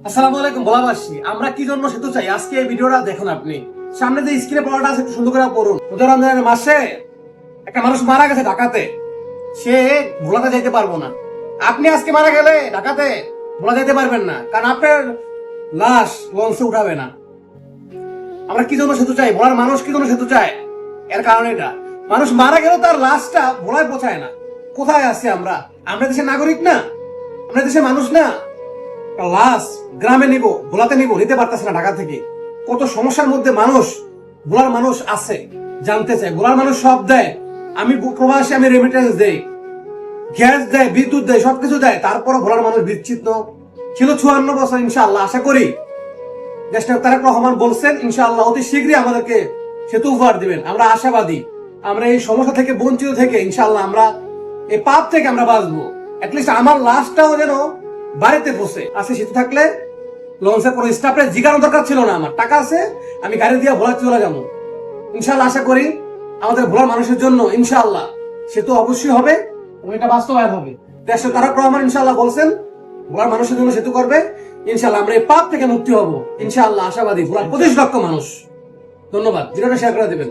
আসসালামু আলাইকুম ভোলাবাসী, আমরা কি জন্য সেতু চাই আজকে এই ভিডিওটা দেখুন। আপনি সামনে যে স্ক্রিনে পড়াটা আছে একটু সুন্দর করে পড়ুন। রমজানের মাসে একটা মানুষ মারা গেছে ঢাকাতে, সে ভোলাতে যাইতে পারবো না। আপনি আজকে মারা গেলে ঢাকাতে ভোলা যাইতে পারবেন না, কারণ আপনার লাশ লঞ্চে উঠাবে না। আমরা কি জন্য সেতু চাই, ভোলার মানুষ কি জন্য সেতু চায়, এর কারণ এটা। মানুষ মারা গেলেও তার লাশটা ভোলায় পৌঁছায় না। কোথায় আছি আমরা? আমরা দেশের নাগরিক না? আমরা দেশের মানুষ না? লাশ গ্রামে নিব, ভোলাতে নিব, নিতে পারতেছে না ঢাকা থেকে। কত সমস্যার মধ্যে মানুষ, ভোলার মানুষ আছে, জানতে চায়। ভোলার মানুষ সব দেয়, আমি প্রবাসী, আমি রেমিটেন্স দেই, গ্যাস দেয়, বিদ্যুৎ দেয়, সবকিছু দেয়, তারপরও ভোলার মানুষ বিচ্ছিন্ন ছিল 54 বছর। ইনশাআল্লাহ আশা করি দেশটা তারেক রহমান বলছেন ইনশাআল্লাহ অতি শীঘ্রই আমাদেরকে সেতু উপহার দিবেন। আমরা আশাবাদী, আমরা এই সমস্যা থেকে বঞ্চিত থেকে ইনশাআল্লাহ আমরা এই পাপ থেকে আমরা বাঁচবো। অ্যাটলিস্ট আমার লাশটাও যেন বাড়িতে বসে আজকে সেতু থাকলে লঞ্চের কোনো স্টাফের জিগানো দরকার ছিল না। আমার টাকা আছে, আমি গাড়ি দিয়ে ভোলা চলে যাবো। ইনশাআল্লাহ আশা করি আমাদের ভোলার মানুষের জন্য ইনশাআল্লাহ সেতু অবশ্যই হবে এবং এটা বাস্তবায়ন হবে। দেশের তারেক রহমান ইনশাআল্লাহ বলছেন ভোলার মানুষের জন্য সেতু করবে। ইনশাআল্লাহ আমরা এই পাপ থেকে মুক্তি হব ইনশাআল্লাহ আশাবাদী ভোলার 25 লক্ষ মানুষ। ধন্যবাদ, ভিডিওটা শেয়ার করে দেবেন।